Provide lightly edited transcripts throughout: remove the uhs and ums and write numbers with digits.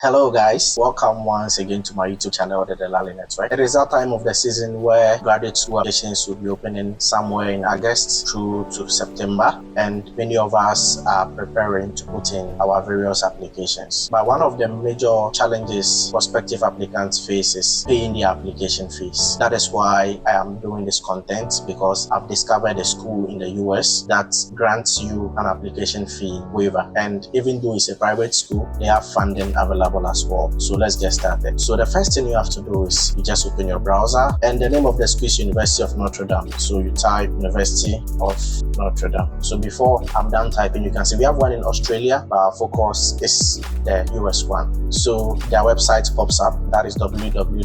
Hello guys, welcome once again to my YouTube channel, The Delali Network. It is that time of the season where graduate school applications will be opening somewhere in August through to September, and many of us are preparing to put in our various applications. But one of the major challenges prospective applicants face is paying the application fees. That is why I am doing this content, because I've discovered a school in the US that grants you an application fee waiver, and even though it's a private school, they have funding available as well. So let's get started. So the first thing you have to do is you just open your browser, and the name of the school is University of Notre Dame. So you type University of Notre Dame. So before I'm done typing, you can see we have one in Australia, but our focus is the US one. So their website pops up, that is www.nd.edu.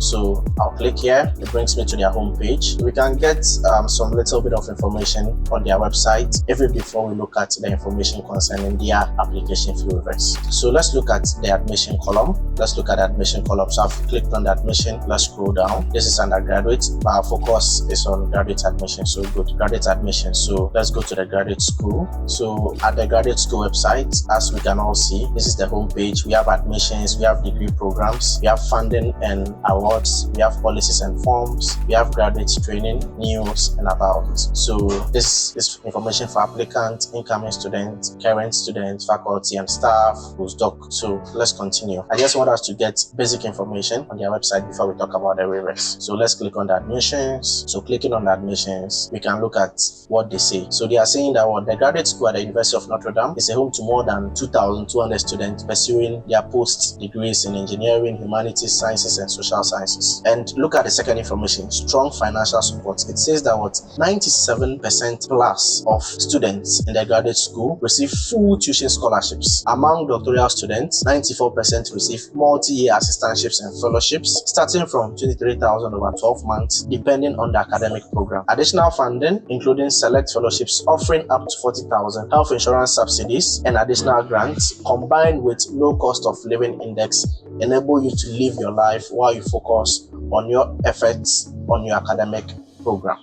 So I'll click here, it brings me to their homepage. We can get some little bit of information on their website even before we look at the information concerning their application fee waivers. So let's look at the admission column. Let's look at the admission column. So I've clicked on the admission. Let's scroll down. This is undergraduate, but our focus is on graduate admission. So go to graduate admission. So let's go to the graduate school. So at the graduate school website, as we can all see, this is the homepage. We have admissions, we have degree programs, we have funding and awards, we have policies and forms, we have graduate training, news, and about. So this is information for applicants, incoming students, current students, faculty and staff, postdoc. So let's continue. I just want us to get basic information on their website before we talk about the waivers. So let's click on the admissions. So clicking on the admissions, we can look at what they say. So they are saying that the graduate school at the University of Notre Dame is a home to more than 2,200 students pursuing their post degrees in engineering, humanities, sciences, and social sciences. And look at the second information, strong financial support. It says that 97% plus of students in the graduate school receive full tuition scholarships. Among doctoral students, 94% receive multi-year assistantships and fellowships, starting from 23,000 over 12 months, depending on the academic program. Additional funding, including select fellowships offering up to 40,000, health insurance subsidies, and additional grants, combined with low cost of living index, enable you to live your life while you focus on your efforts on your academic program.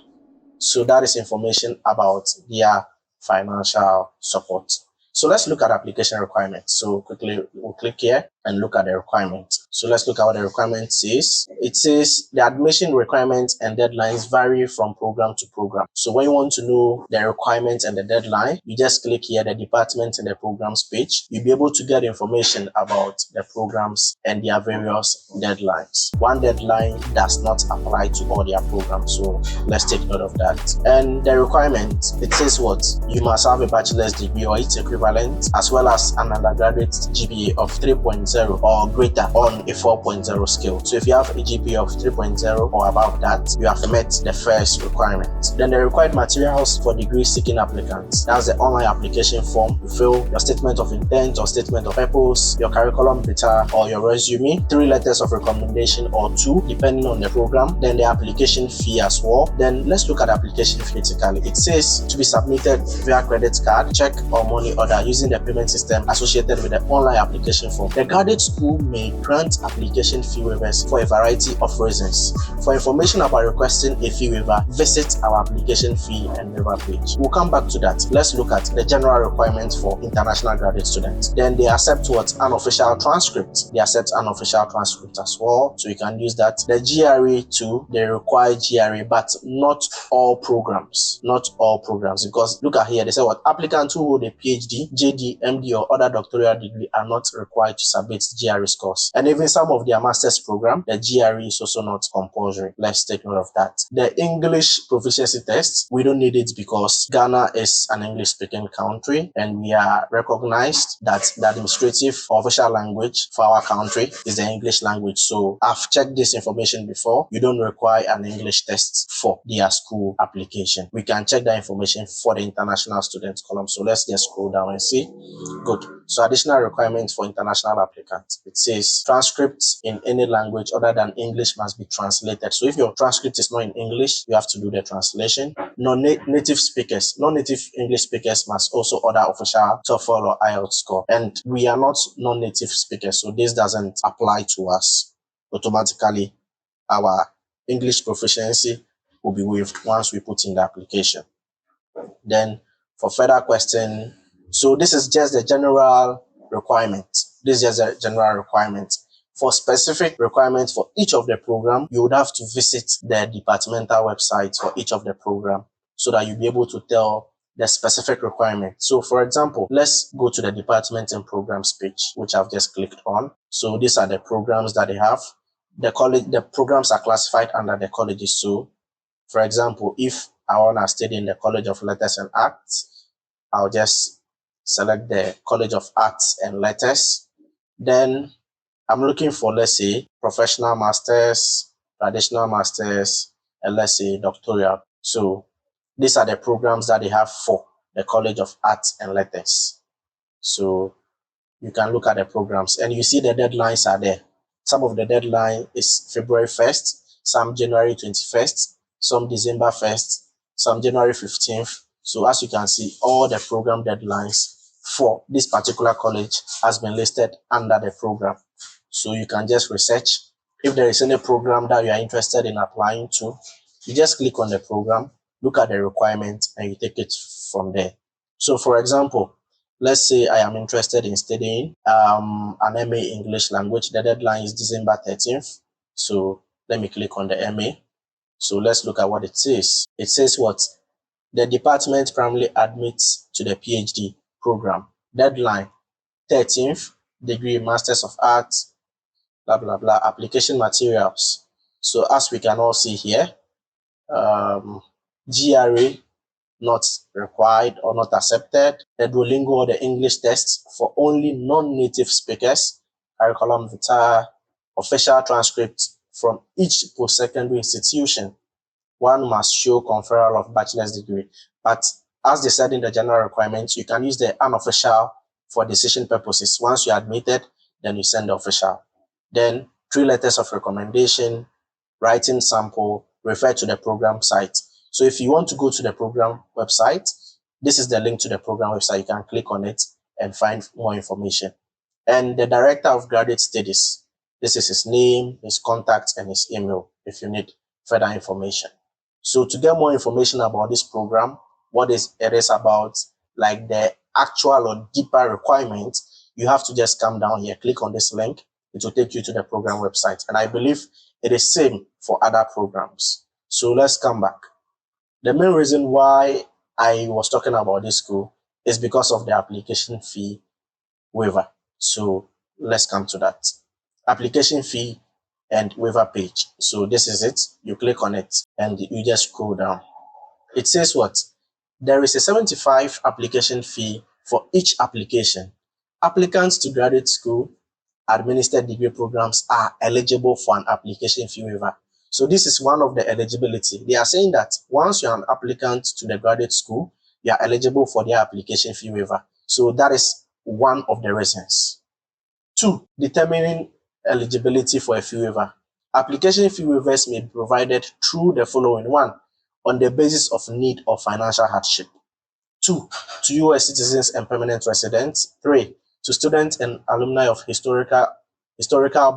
So that is information about their financial support. So let's look at application requirements. So quickly, we'll click here and look at the requirements. So let's look at what the requirement says. It says the admission requirements and deadlines vary from program to program. So when you want to know the requirements and the deadline, you just click here, the department and the programs page. You'll be able to get information about the programs and their various deadlines. One deadline does not apply to all their programs, so let's take note of that. And the requirement, it says what? You must have a bachelor's degree or its equivalent, as well as an undergraduate GPA of 3.0 or greater on a 4.0 scale. So if you have a GPA of 3.0 or above that, you have met the first requirement. Then the required materials for degree seeking applicants. That's the online application form. You fill your statement of intent or statement of purpose, your curriculum vitae or your resume, 3 letters of recommendation or 2 depending on the program, then the application fee as well. Then let's look at the application fee critically. It says to be submitted via credit card, check or money order using the payment system associated with the online application form. The graduate school may grant application fee waivers for a variety of reasons. For information about requesting a fee waiver, visit our application fee and waiver page. We'll come back to that. Let's look at the general requirements for international graduate students. Then they accept unofficial transcript. They accept unofficial transcript as well, so you can use that. The GRE too, they require GRE, but not all programs. Not all programs, because look at here, they say applicants who hold a PhD, JD, MD, or other doctoral degree are not required to submit GRE scores. And even some of their master's program, the GRE is also not compulsory. Let's take note of that. The English proficiency test, we don't need it because Ghana is an English speaking country, and we are recognized that the administrative or official language for our country is the English language. So I've checked this information before. You don't require an English test for their school application. We can check that information for the international students column. So let's just scroll down and see. Good. So additional requirements for international applicants. It says transcripts in any language other than English must be translated. So if your transcript is not in English, you have to do the translation. Non-native speakers, non-native English speakers must also order official TOEFL or IELTS score. And we are not non-native speakers, so this doesn't apply to us. Automatically, our English proficiency will be waived once we put in the application. Then for further question, so this is just the general requirement. This is just a general requirement. For specific requirements for each of the program, you would have to visit the departmental website for each of the program so that you'll be able to tell the specific requirement. So for example, let's go to the department and programs page, which I've just clicked on. So these are the programs that they have. The programs are classified under the colleges. So for example, if I want to study in the College of Letters and Arts, I'll just select the College of Arts and Letters. Then I'm looking for, let's say, professional masters, traditional masters, and let's say doctoral. So these are the programs that they have for the College of Arts and Letters. So you can look at the programs and you see the deadlines are there. Some of the deadline is February 1st, some January 21st, some December 1st, some January 15th. So as you can see, all the program deadlines for this particular college has been listed under the program. So you can just research. If there is any program that you are interested in applying to, you just click on the program, look at the requirement, and you take it from there. So for example, let's say I am interested in studying an MA English language. The deadline is December 13th. So let me click on the MA. So let's look at what it says. It says what? The department primarily admits to the PhD program. Deadline 13th, degree, Masters of Arts, blah, blah, blah, application materials. So as we can all see here, GRA not required or not accepted. The Duolingo or the English test for only non-native speakers. Curriculum vitae, official transcript from each post-secondary institution. One must show conferral of bachelor's degree. But as they said in the general requirements, you can use the unofficial for decision purposes. Once you're admitted, then you send the official. Then 3 letters of recommendation, writing sample, refer to the program site. So if you want to go to the program website, this is the link to the program website. You can click on it and find more information. And the director of graduate studies, this is his name, his contact, and his email if you need further information. So to get more information about this program, what it is about, like the actual or deeper requirements, you have to just come down here, click on this link. It will take you to the program website. And I believe it is same for other programs. So let's come back. The main reason why I was talking about this school is because of the application fee waiver. So let's come to that. Application fee and waiver page. So this is it. You click on it and you just scroll down. It says what? There is a 75 application fee for each application. Applicants to graduate school administered degree programs are eligible for an application fee waiver. So this is one of the eligibility. They are saying that once you're an applicant to the graduate school, you are eligible for their application fee waiver. So that is one of the reasons. 2, determining eligibility for a fee waiver. Application fee waivers may be provided through the following. 1, on the basis of need or financial hardship. 2, to U.S. citizens and permanent residents. 3, to students and alumni of historical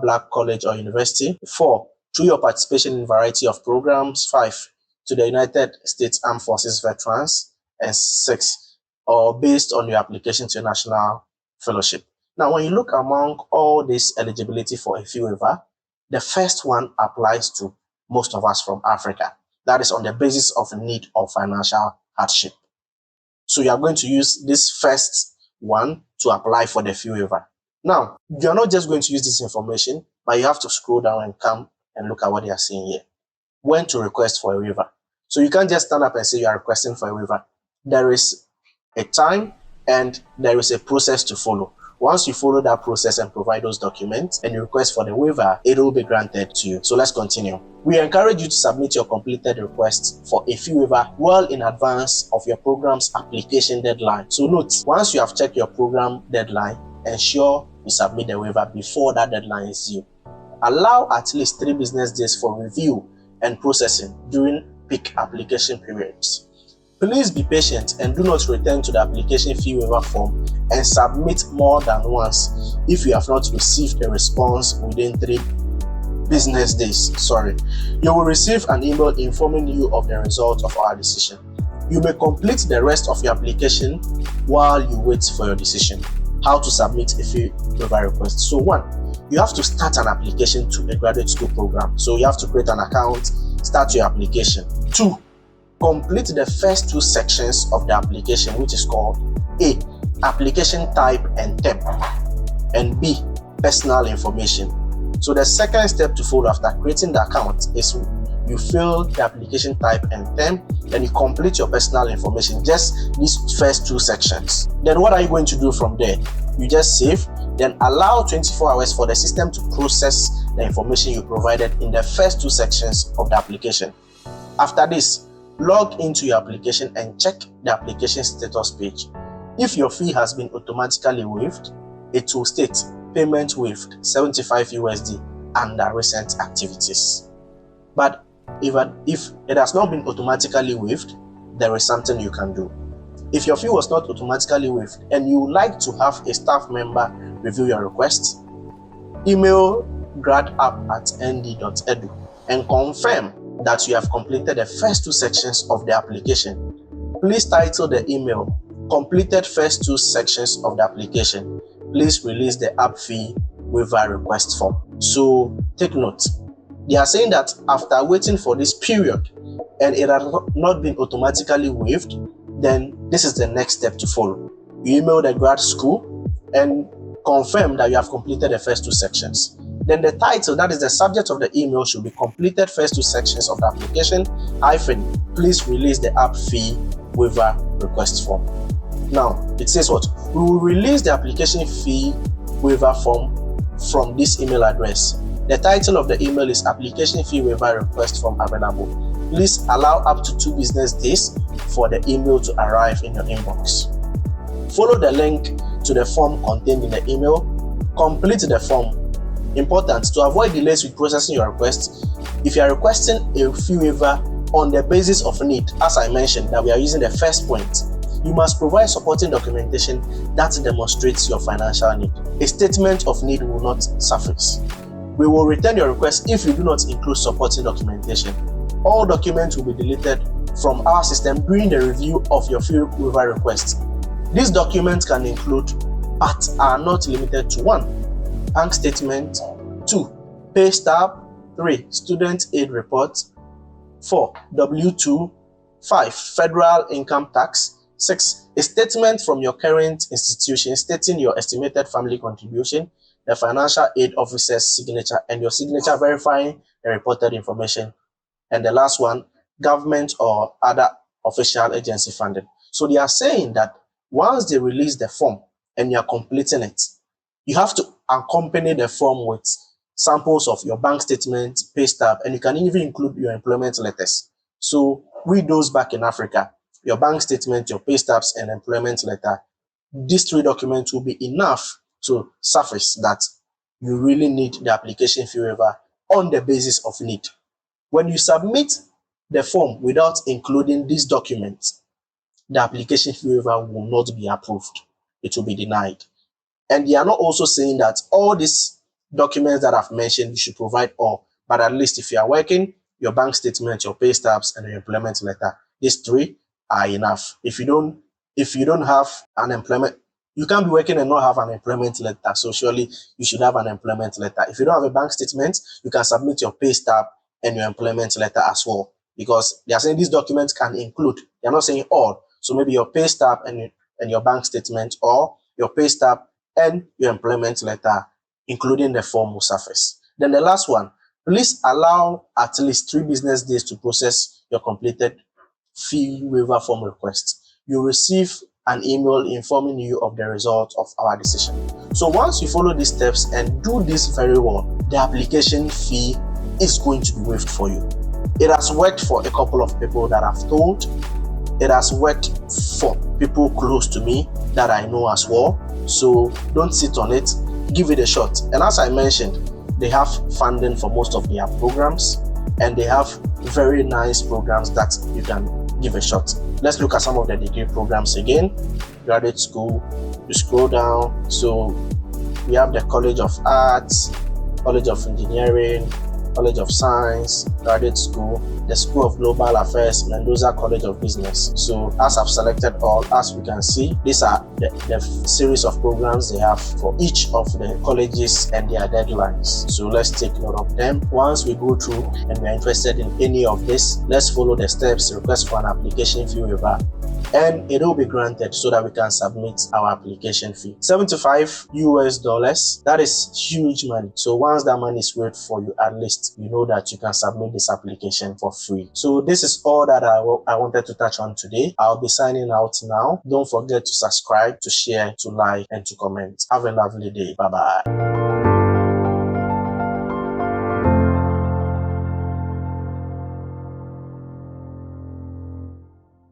Black college or university. 4, through your participation in a variety of programs. 5, to the United States Armed Forces veterans. And 6, or based on your application to a national fellowship. Now, when you look among all this eligibility for a fee waiver, the first one applies to most of us from Africa. That is on the basis of need or financial hardship. So you are going to use this first one to apply for the fee waiver. Now, you're not just going to use this information, but you have to scroll down and come and look at what they are saying here. When to request for a waiver. So you can't just stand up and say you are requesting for a waiver. There is a time and there is a process to follow. Once you follow that process and provide those documents and you request for the waiver, it will be granted to you. So let's continue. We encourage you to submit your completed request for a fee waiver well in advance of your program's application deadline. So note, once you have checked your program deadline, ensure you submit the waiver before that deadline is due. Allow at least 3 business days for review and processing during peak application periods. Please be patient and do not return to the application fee waiver form and submit more than once if you have not received a response within 3 business days. You will receive an email informing you of the result of our decision. You may complete the rest of your application while you wait for your decision. how to submit a fee waiver request. So 1, you have to start an application to a graduate school program. So you have to create an account, start your application. 2, complete the first 2 sections of the application, which is called A, application type and term, and B, personal information. So the second step to follow after creating the account is you fill the application type and term, then you complete your personal information, just these first 2 sections. Then what are you going to do from there? You just save, then allow 24 hours for the system to process the information you provided in the first 2 sections of the application. After this, log into your application and check the application status page. If your fee has been automatically waived, it will state payment waived, 75 USD under recent activities. But if it has not been automatically waived, there is something you can do. If your fee was not automatically waived and you would like to have a staff member review your request, email gradapp@nd.edu and confirm that you have completed the first 2 sections of the application. Please title the email "Completed first 2 sections of the application. Please release the app fee waiver request form." So take note. They are saying that after waiting for this period and it has not been automatically waived, then this is the next step to follow. You email the grad school and confirm that you have completed the first 2 sections. Then the title, that is the subject of the email, should be "Completed first 2 sections of the application, please release the app fee waiver request form." Now, it says what? We will release the application fee waiver form from this email address. The title of the email is "Application fee waiver request form available. Please allow up to 2 business days for the email to arrive in your inbox." Follow the link to the form contained in the email. Complete the form. Important, to avoid delays with processing your request, if you are requesting a fee waiver on the basis of need, as I mentioned that we are using the first point, you must provide supporting documentation that demonstrates your financial need. A statement of need will not suffice. We will return your request if you do not include supporting documentation. All documents will be deleted from our system during the review of your fee waiver request. These documents can include, but are not limited to: 1, bank statement; 2, pay stub; 3, student aid report; 4, W-2; 5, federal income tax; 6, a statement from your current institution stating your estimated family contribution, the financial aid officer's signature, and your signature verifying the reported information. And the last one, government or other official agency funding. So they are saying that once they release the form and you are completing it, you have to accompany the form with samples of your bank statement, pay stub, and you can even include your employment letters. So with those back in Africa, your bank statement, your pay stubs, and employment letter, these 3 documents will be enough to suffice that you really need the application fee waiver on the basis of need. When you submit the form without including these documents, the application fee waiver will not be approved. It will be denied. And they are not also saying that all these documents that I've mentioned, you should provide all, but at least if you are working, your bank statement, your pay stubs, and your employment letter, these 3 are enough. If you don't have an employment, you can't be working and not have an employment letter. So surely you should have an employment letter. If you don't have a bank statement, you can submit your pay stub and your employment letter as well, because they are saying these documents can include, they are not saying all. So maybe your pay stub and your bank statement, or your pay stub and your employment letter, including the form, will suffice. Then the last one, please allow at least 3 business days to process your completed fee waiver form request. You'll receive an email informing you of the result of our decision. So once you follow these steps and do this very well, the application fee is going to be waived for you. It has worked for a couple of people that I've told. It has worked for people close to me that I know as well. So don't sit on it, give it a shot. And as I mentioned, they have funding for most of their programs, and they have very nice programs that you can give a shot. Let's look at some of the degree programs again. Graduate school, you scroll down. So we have the College of Arts, College of Engineering, College of Science, Graduate School, the School of Global Affairs, Mendoza College of Business. So as I've selected all, as we can see, these are the series of programs they have for each of the colleges and their deadlines. So let's take note of them. Once we go through and we're interested in any of this, let's follow the steps, request for an application fee waiver, and it will be granted so that we can submit our application fee. $75 US, that is huge money. So once that money is waived for you, at least you know that you can submit this application for free. So this is all that I wanted to touch on today. I'll be signing out now. Don't forget to subscribe, to share, to like, and to comment. Have a lovely day. Bye-bye.